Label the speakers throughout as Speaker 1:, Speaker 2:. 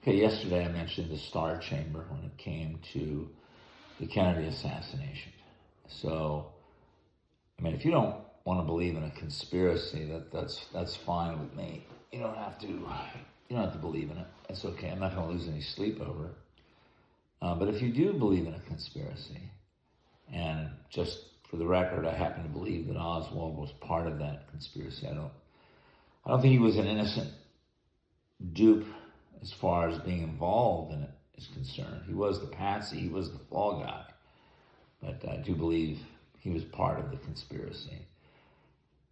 Speaker 1: Okay, yesterday I mentioned the Star Chamber when it came to the Kennedy assassination. So, I mean, if you don't want to believe in a conspiracy, that's fine with me. You don't have to believe in it. That's okay. I'm not going to lose any sleep over it. But if you do believe in a conspiracy, and just for the record, I happen to believe that Oswald was part of that conspiracy. I don't think he was an innocent dupe as far as being involved in it is concerned. He was the patsy, he was the fall guy. But I do believe he was part of the conspiracy.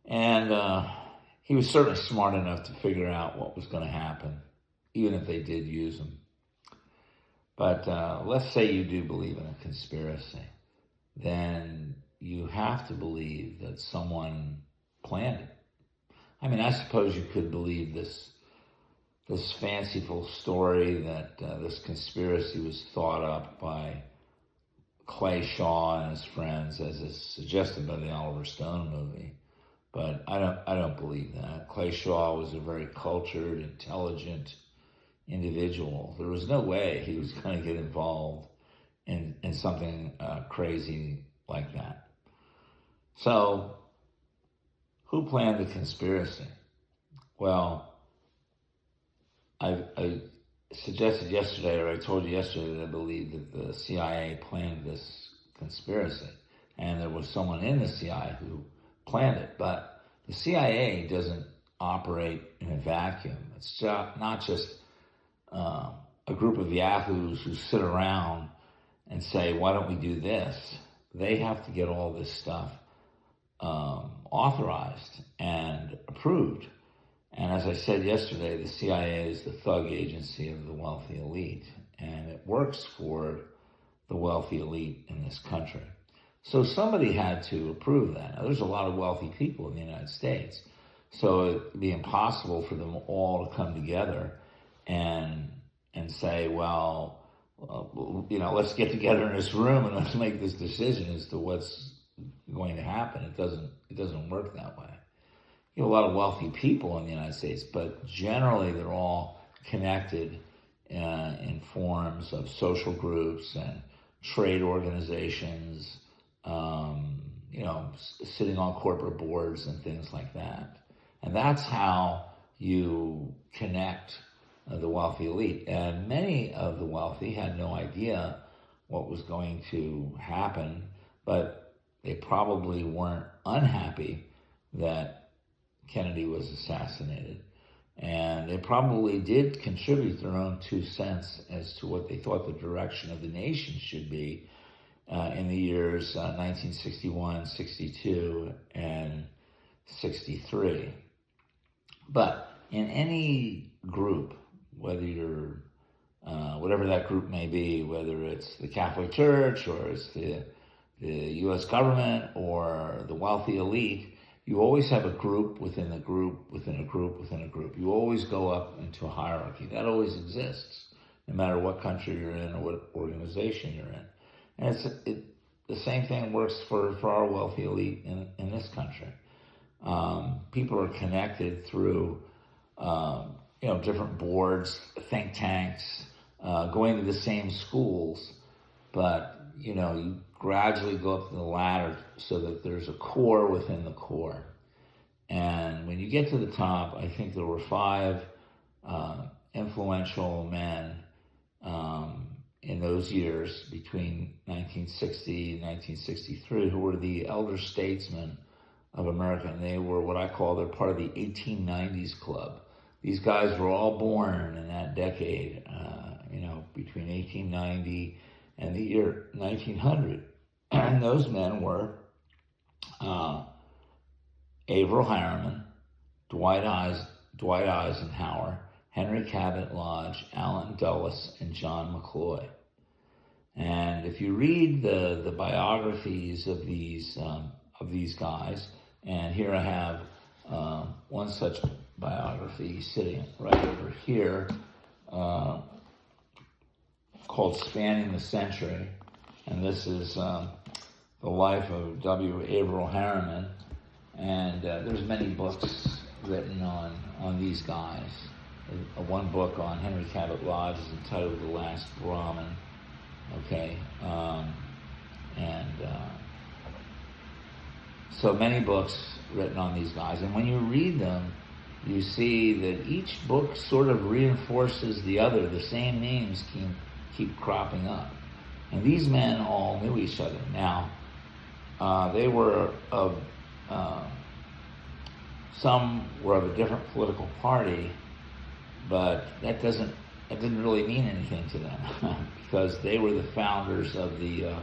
Speaker 1: And he was certainly smart enough to figure out what was going to happen, even if they did use him. But let's say you do believe in a conspiracy. Then you have to believe that someone planned it. I mean, I suppose you could believe this fanciful story that this conspiracy was thought up by Clay Shaw and his friends, as is suggested by the Oliver Stone movie. But I don't believe that. Clay Shaw was a very cultured, intelligent individual. There was no way he was going to get involved in something crazy like that. So, who planned the conspiracy? Well, I suggested yesterday, or I told you yesterday, that I believe that the CIA planned this conspiracy. And there was someone in the CIA who planned it. But the CIA doesn't operate in a vacuum. It's not just a group of yahoos who sit around and say, why don't we do this? They have to get all this stuff authorized and approved. And as I said yesterday, the CIA is the thug agency of the wealthy elite, and it works for the wealthy elite in this country. So somebody had to approve that. Now, there's a lot of wealthy people in the United States, so it'd be impossible for them all to come together and say, well, let's get together in this room and let's make this decision as to what's going to happen. It doesn't work that way. You have a lot of wealthy people in the United States, but generally they're all connected in forms of social groups and trade organizations, sitting on corporate boards and things like that. And that's how you connect the wealthy elite. And many of the wealthy had no idea what was going to happen, but they probably weren't unhappy that Kennedy was assassinated. And they probably did contribute their own 2 cents as to what they thought the direction of the nation should be in the years 1961, 62, and 63. But in any group, whether you're, whatever that group may be, whether it's the Catholic Church or it's the U.S. government or the wealthy elite, you always have a group within a group within a group within a group. You always go up into a hierarchy. That always exists, no matter what country you're in or what organization you're in. And the same thing works for our wealthy elite in this country. People are connected through different boards, think tanks, going to the same schools, but you gradually go up the ladder so that there's a core within the core. And when you get to the top, I think there were 5 influential men in those years between 1960 and 1963 who were the elder statesmen of America. And they were what I call, they're part of the 1890s club. These guys were all born in that decade, between 1890 and the year 1900. And those men were Averell Harriman, Dwight Eisenhower, Henry Cabot Lodge, Allen Dulles, and John McCloy. And if you read the biographies of these guys, and here I have one such biography sitting right over here, called Spanning the Century, and this is the life of W. Averell Harriman, and there's many books written on these guys. one book on Henry Cabot Lodge is entitled The Last Brahmin. Okay, so many books written on these guys, and when you read them, you see that each book sort of reinforces the other. The same names keep cropping up, and these men all knew each other. Now, they were of some were of a different political party, but that didn't really mean anything to them because they were the founders of the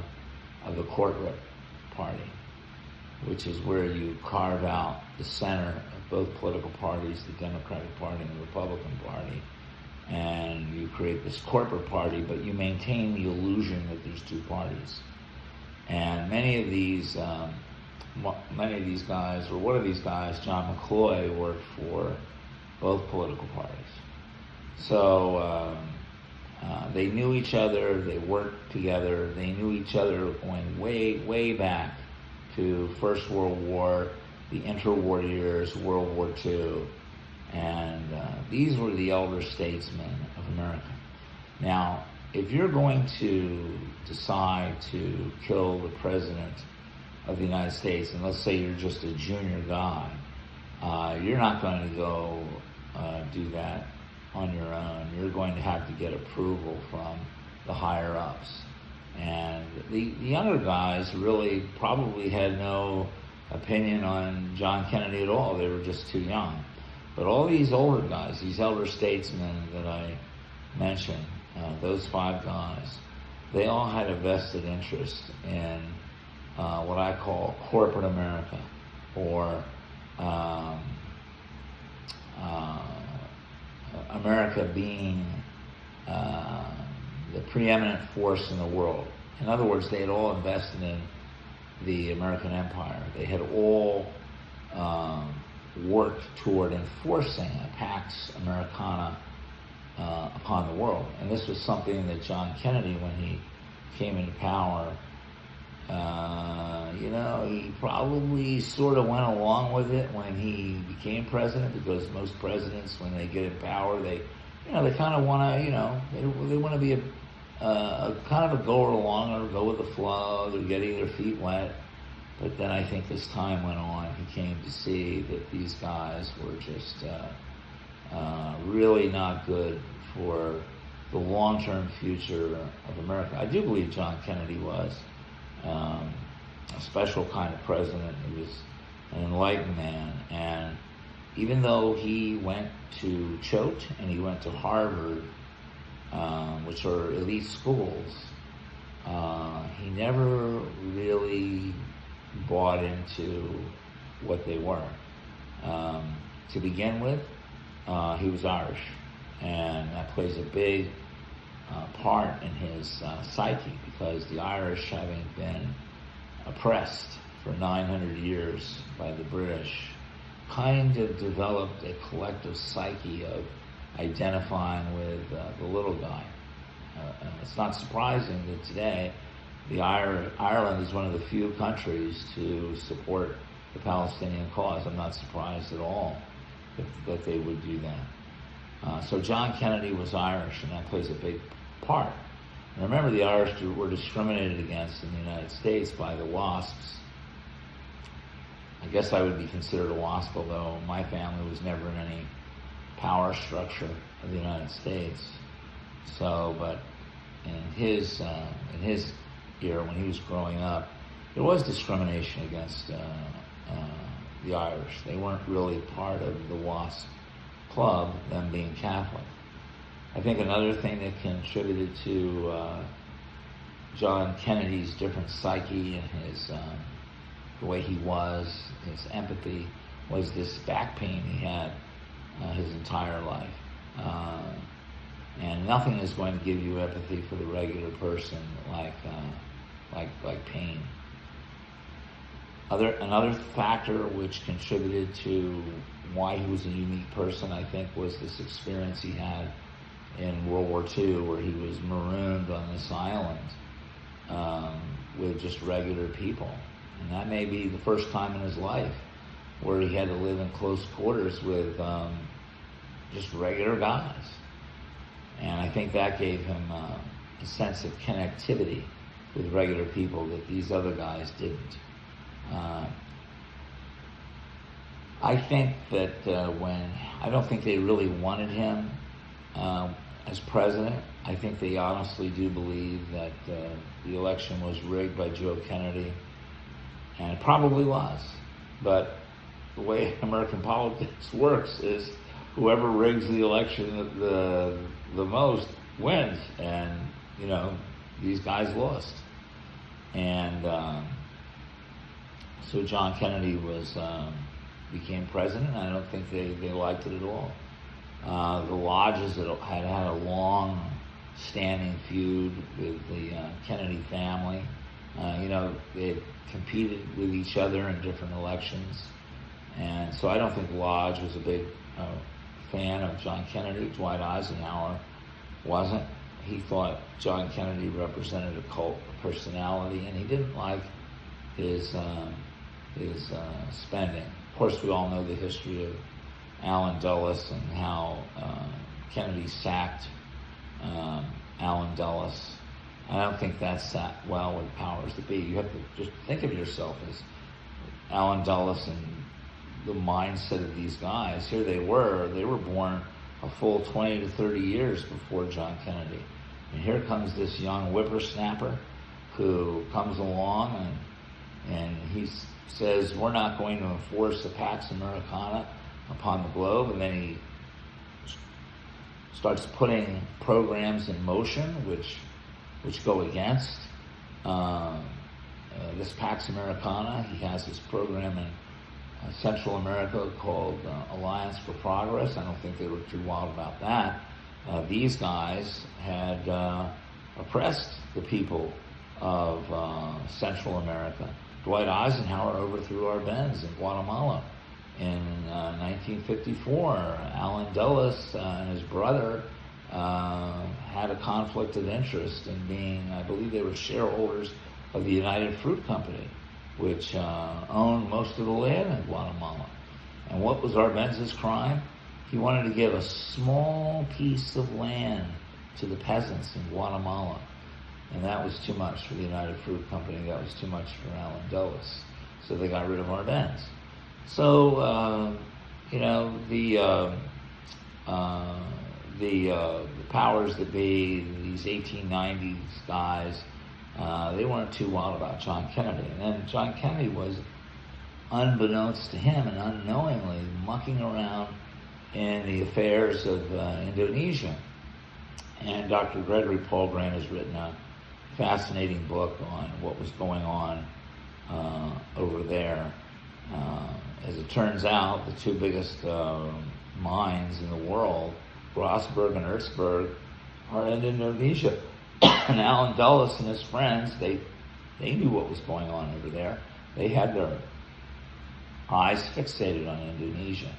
Speaker 1: corporate party, which is where you carve out the center of both political parties, the Democratic Party and the Republican Party, and you create this corporate party, but you maintain the illusion that there's two parties. And many of these guys, or one of these guys, John McCloy, worked for both political parties. So they knew each other, they worked together, they knew each other going way, way back to First World War, the interwar years, World War II, and these were the elder statesmen of America. Now, if you're going to decide to kill the President of the United States, and let's say you're just a junior guy, you're not going to go do that on your own. You're going to have to get approval from the higher ups. And the younger guys really probably had no opinion on John Kennedy at all. They were just too young. But all these older guys, these elder statesmen that I mentioned, those five guys, they all had a vested interest in what I call corporate America, or America being the preeminent force in the world. In other words, they had all invested in the American empire. They had all worked toward enforcing a Pax Americana upon the world. And this was something that John Kennedy, when he came into power, he probably sort of went along with it when he became president, because most presidents, when they get in power, they kind of want to, they want to be a kind of a goer along, or go with the flow. They're getting their feet wet. But then I think as time went on, he came to see that these guys were just really not good for the long-term future of America. I do believe John Kennedy was a special kind of president. He was an enlightened man, and even though he went to Choate and he went to Harvard, which are elite schools, he never really bought into what they were. To begin with, he was Irish, and that plays a big part in his psyche, because the Irish, having been oppressed for 900 years by the British, kind of developed a collective psyche of identifying with the little guy. It's not surprising that today Ireland is one of the few countries to support the Palestinian cause. I'm not surprised at all that they would do that. So John Kennedy was Irish, and that plays a big part. And remember, the Irish were discriminated against in the United States by the WASPs. I guess I would be considered a WASP, although my family was never in any power structure of the United States. So, but in his era, when he was growing up, there was discrimination against the Irish. They weren't really part of the WASP club, them being Catholic. I think another thing that contributed to John Kennedy's different psyche and his the way he was, his empathy, was this back pain he had his entire life. And nothing is going to give you empathy for the regular person like pain. Another factor which contributed to why he was a unique person, I think, was this experience he had in World War II, where he was marooned on this island with just regular people. And that may be the first time in his life where he had to live in close quarters with just regular guys. And I think that gave him a sense of connectivity with regular people that these other guys didn't. I think that I don't think they really wanted him as president. I think they honestly do believe that the election was rigged by Joe Kennedy, and it probably was. But the way American politics works is whoever rigs the election the most wins, and these guys lost. And so John Kennedy became president. I don't think they liked it at all. The lodges had a long-standing feud with the Kennedy family. They had competed with each other in different elections. And so I don't think Lodge was a big fan of John Kennedy. Dwight Eisenhower wasn't. He thought John Kennedy represented a cult personality, and he didn't like his spending. Of course, we all know the history of Allen Dulles and how Kennedy sacked Allen Dulles. I don't think that sat well with powers that be. You have to just think of yourself as Allen Dulles and the mindset of these guys. Here they were born a full 20 to 30 years before John Kennedy. And here comes this young whippersnapper who comes along and he says, we're not going to enforce the Pax Americana upon the globe. And then he starts putting programs in motion which go against this Pax Americana. He has this program in Central America called Alliance for Progress. I don't think they were too wild about that. These guys had oppressed the people of Central America. Dwight Eisenhower overthrew Arbenz in Guatemala in 1954. Allen Dulles and his brother had a conflict of interest in being, I believe they were shareholders of the United Fruit Company, which owned most of the land in Guatemala. And what was Arbenz's crime? He wanted to give a small piece of land to the peasants in Guatemala. And that was too much for the United Fruit Company. That was too much for Allen Dulles. So they got rid of Arbenz. So, the powers that be, these 1890s guys, they weren't too wild about John Kennedy. And then John Kennedy was, unbeknownst to him and unknowingly, mucking around in the affairs of Indonesia. And Dr. Gregory Paul Grant has written a fascinating book on what was going on over there. As it turns out, the two biggest mines in the world, Grasberg and Erzberg, are in Indonesia. And Allen Dulles and his friends, they knew what was going on over there. They had their eyes fixated on Indonesia.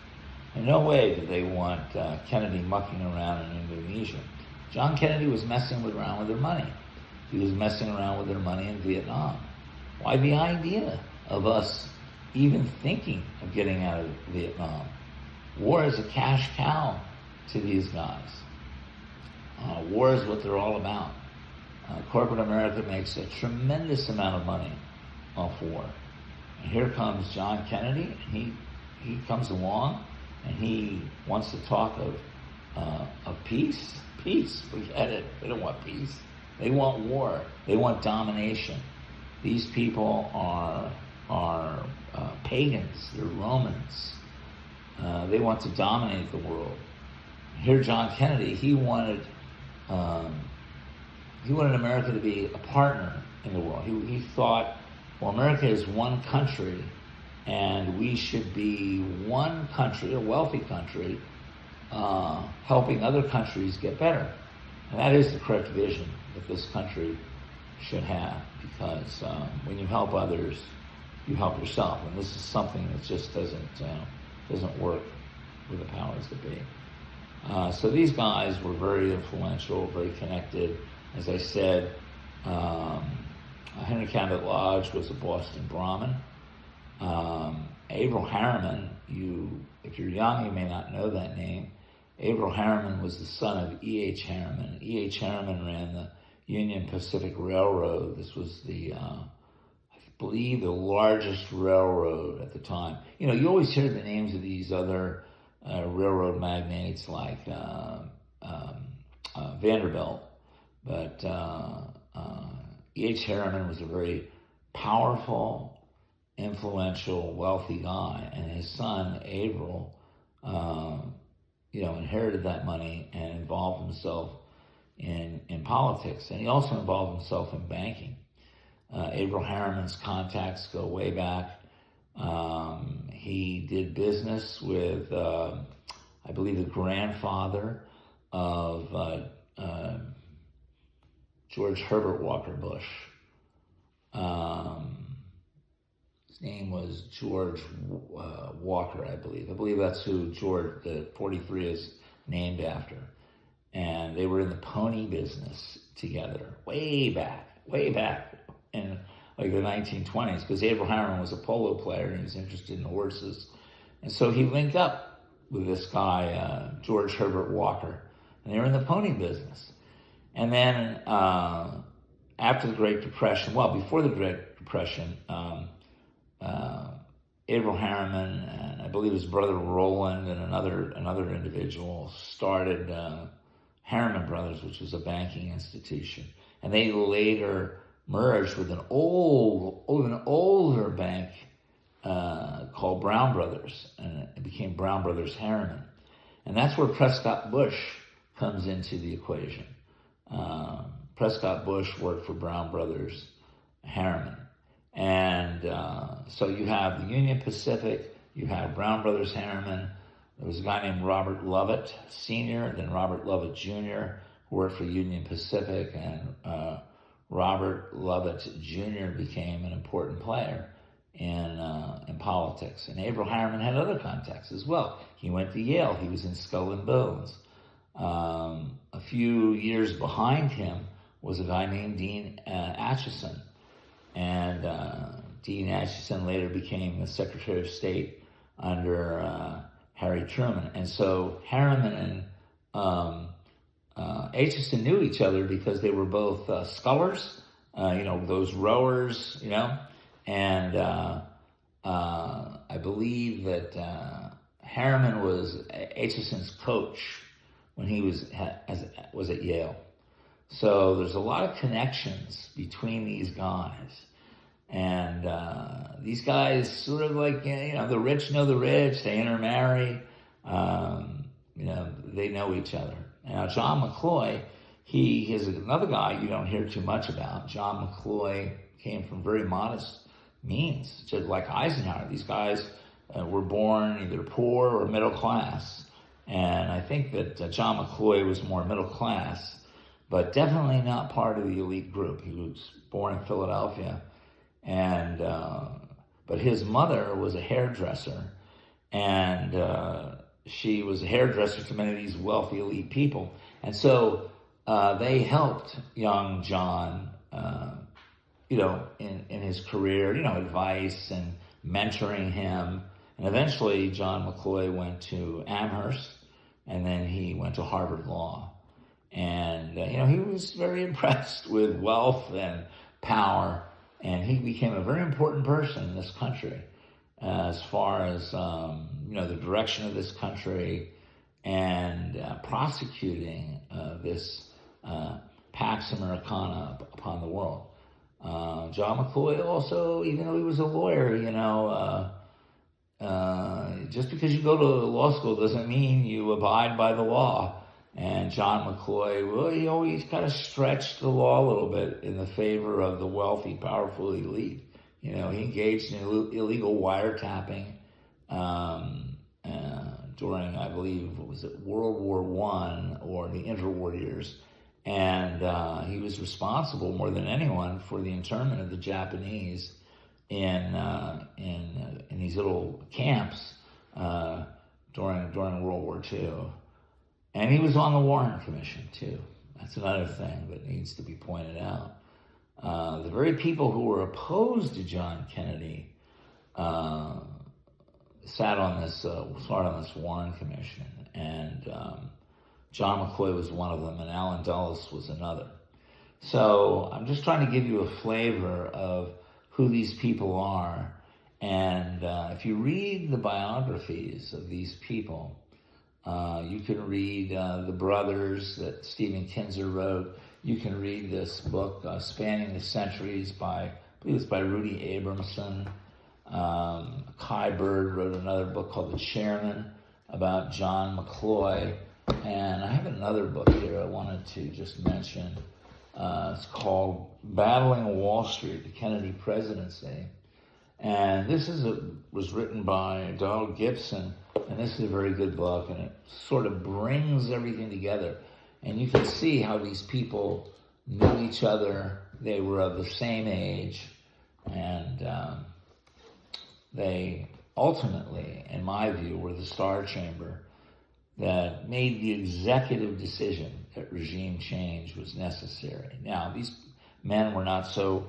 Speaker 1: In no way did they want Kennedy mucking around in Indonesia. John Kennedy was messing around with their money. He was messing around with their money in Vietnam. Why the idea of us even thinking of getting out of Vietnam? War is a cash cow to these guys. War is what they're all about. Corporate America makes a tremendous amount of money off war. And here comes John Kennedy. He comes along and he wants to talk of peace. Peace, forget it. They don't want peace. They want war. They want domination. These people are pagans. They're Romans. They want to dominate the world. Here, John Kennedy, he wanted America to be a partner in the world. He thought, well, America is one country, and we should be one country, a wealthy country, helping other countries get better. And that is the correct vision that this country should have, because when you help others, you help yourself. And this is something that just doesn't work with the powers that be. So these guys were very influential, very connected. As I said, Henry Cabot Lodge was a Boston Brahmin. Averell Harriman, if you're young, you may not know that name. Averill Harriman was the son of E.H. Harriman. E.H. Harriman ran the Union Pacific Railroad. This was I believe, the largest railroad at the time. You always hear the names of these other railroad magnates like Vanderbilt, but E.H. Harriman was a very powerful, influential, wealthy guy, and his son Averill, inherited that money and involved himself in politics, and he also involved himself in banking. Averill Harriman's contacts go way back. He did business with, I believe, the grandfather of George Herbert Walker Bush. His name was George Walker, I believe. I believe that's who George, the 43, is named after. And they were in the pony business together way back in like the 1920s, because Averill Harriman was a polo player and he was interested in horses. And so he linked up with this guy, George Herbert Walker, and they were in the pony business. And then after the Great Depression, before the Great Depression, Averill Harriman and I believe his brother Roland and another individual started Harriman Brothers, which was a banking institution. And they later merged with an older bank called Brown Brothers, and it became Brown Brothers Harriman. And that's where Prescott Bush comes into the equation. Prescott Bush worked for Brown Brothers Harriman. And so you have the Union Pacific, you have Brown Brothers Harriman. There was a guy named Robert Lovett Sr., then Robert Lovett Jr., who worked for Union Pacific, and Robert Lovett Jr. became an important player in politics. And Averill Harriman had other contacts as well. He went to Yale. He was in Skull and Bones. A few years behind him was a guy named Dean Acheson. And Dean Acheson later became the Secretary of State under Harry Truman. And so Harriman and Acheson knew each other because they were both scullers, those rowers, and I believe that Harriman was Acheson's coach when he was at Yale. So there's a lot of connections between these guys. And these guys sort of like, the rich know the rich, they intermarry, they know each other. Now, John McCloy, he is another guy you don't hear too much about. John McCloy came from very modest means, just like Eisenhower. These guys were born either poor or middle class. And I think that John McCloy was more middle class, but definitely not part of the elite group. He was born in Philadelphia. And but his mother was a hairdresser, and she was a hairdresser to many of these wealthy elite people. And so they helped young John, in his career, advice and mentoring him. And eventually John McCloy went to Amherst, and then he went to Harvard Law. And, he was very impressed with wealth and power. And he became a very important person in this country as far as, the direction of this country and prosecuting this Pax Americana upon the world. John McCloy also, even though he was a lawyer, just because you go to law school doesn't mean you abide by the law. And John McCloy, he always kind of stretched the law a little bit in the favor of the wealthy, powerful elite. He engaged in illegal wiretapping during, I believe, World War I or the interwar years. And he was responsible more than anyone for the internment of the Japanese in these little camps during World War II. And he was on the Warren Commission, too. That's another thing that needs to be pointed out. The very people who were opposed to John Kennedy sat on this Warren Commission, and John McCoy was one of them, and Alan Dulles was another. So I'm just trying to give you a flavor of who these people are. And if you read the biographies of these people, you can read The Brothers that Stephen Kinzer wrote. You can read this book, Spanning the Centuries, I believe it's by Rudy Abramson. Kai Bird wrote another book called The Chairman about John McCloy. And I have another book here I wanted to just mention. It's called Battling Wall Street, the Kennedy Presidency. And this was written by Donald Gibson, and this is a very good book, and it sort of brings everything together. And you can see how these people knew each other. They were of the same age, and they ultimately, in my view, were the Star Chamber that made the executive decision that regime change was necessary. Now, these men were not so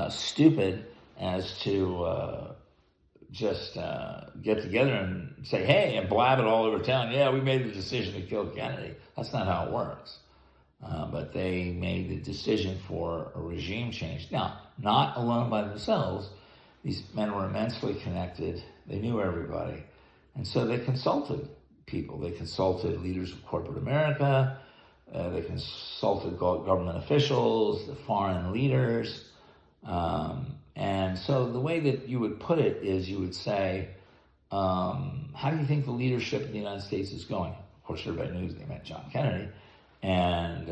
Speaker 1: stupid as to just get together and say, hey, and blab it all over town. Yeah, we made the decision to kill Kennedy. That's not how it works. But they made the decision for a regime change. Now, not alone by themselves. These men were immensely connected. They knew everybody. And so they consulted people. They consulted leaders of corporate America. They consulted government officials, the foreign leaders. And so the way that you would put it is you would say, how do you think the leadership of the United States is going? Of course, everybody knew they meant John Kennedy. And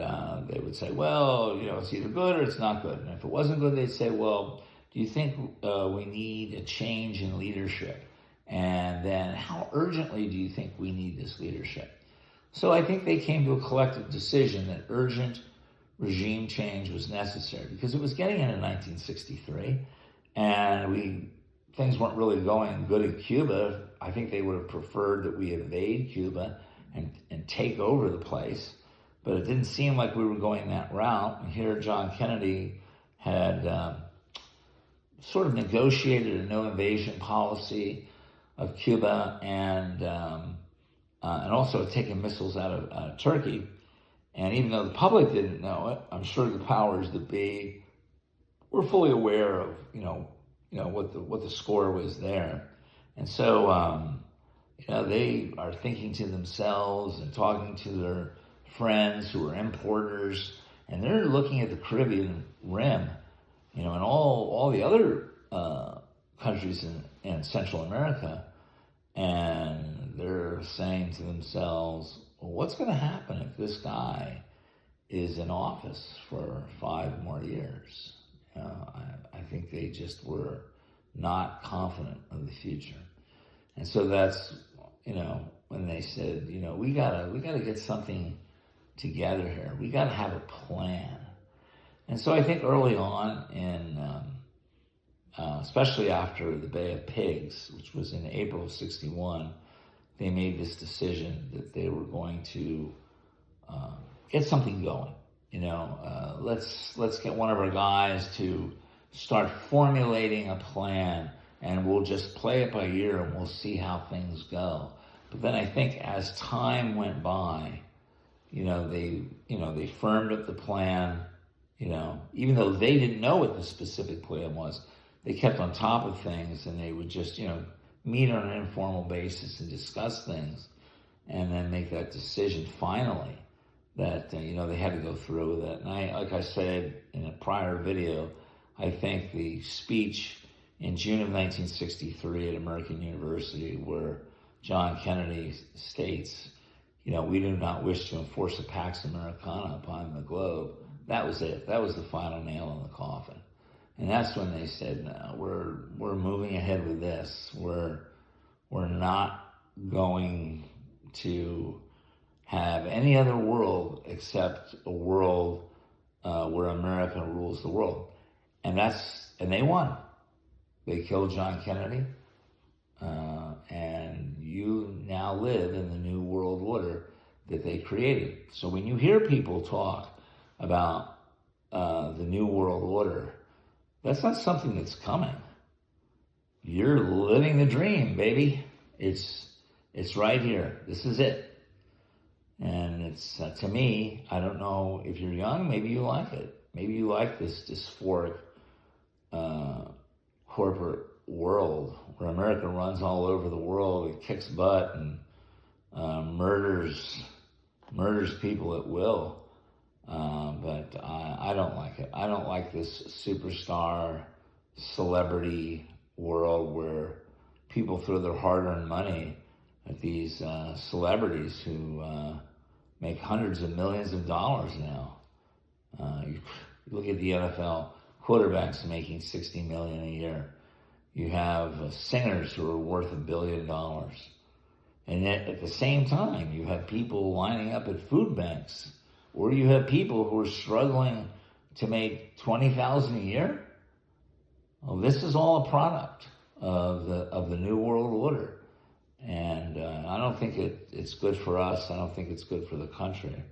Speaker 1: they would say, well, it's either good or it's not good. And if it wasn't good, they'd say, well, do you think we need a change in leadership? And then how urgently do you think we need this leadership? So I think they came to a collective decision that urgent regime change was necessary because it was getting into 1963 and things weren't really going good in Cuba. I think they would have preferred that we invade Cuba and take over the place, but it didn't seem like we were going that route. And here John Kennedy had sort of negotiated a no invasion policy of Cuba and also taken missiles out of Turkey. And even though the public didn't know it, I'm sure the powers that be were fully aware of, what the score was there. And so, they are thinking to themselves and talking to their friends who are importers, and they're looking at the Caribbean rim, and all the other countries in Central America, and they're saying to themselves, well, what's going to happen if this guy is in office for 5 more years? I think they just were not confident of the future. And so that's, when they said, we gotta get something together here. We gotta have a plan. And so I think early on especially after the Bay of Pigs, which was in April of 61, they made this decision that they were going to get something going. Let's get one of our guys to start formulating a plan, and we'll just play it by ear and we'll see how things go. But then I think as time went by, they firmed up the plan. Even though they didn't know what the specific plan was, they kept on top of things, and they would just meet on an informal basis and discuss things, and then make that decision finally that they had to go through with it. And like I said in a prior video, I think the speech in June of 1963 at American University where John Kennedy states, we do not wish to enforce a Pax Americana upon the globe. That was it. That was the final nail in the coffin. And that's when they said, no, we're moving ahead with this. We're not going to have any other world except a world where America rules the world. And they won. They killed John Kennedy, and you now live in the new world order that they created. So when you hear people talk about the new world order, that's not something that's coming. You're living the dream, baby. It's right here. This is it. And it's, to me, I don't know if you're young, maybe you like it. Maybe you like this dysphoric corporate world where America runs all over the world. It kicks butt and murders people at will. But I don't like it. I don't like this superstar celebrity world where people throw their hard-earned money at these celebrities who make hundreds of millions of dollars now. You look at the NFL quarterbacks making $60 million a year. You have singers who are worth $1 billion. And yet, at the same time, you have people lining up at food banks, or you have people who are struggling to make $20,000 a year. Well, this is all a product of the New World Order. And I don't think it's good for us. I don't think it's good for the country.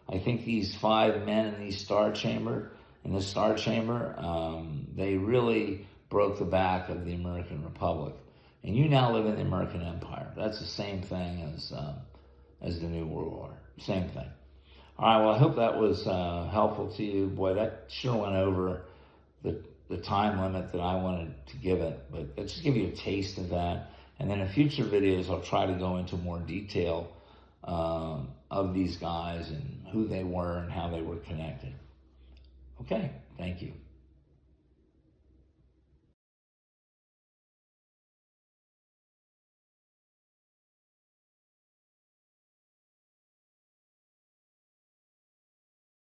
Speaker 1: I think these 5 men in this star chamber, they really broke the back of the American Republic. And you now live in the American Empire. That's the same thing as the New World Order. Same thing. All right, well, I hope that was helpful to you. Boy, that sure went over the time limit that I wanted to give it. But let's just give you a taste of that. And then in future videos, I'll try to go into more detail of these guys and who they were and how they were connected. Okay, thank you.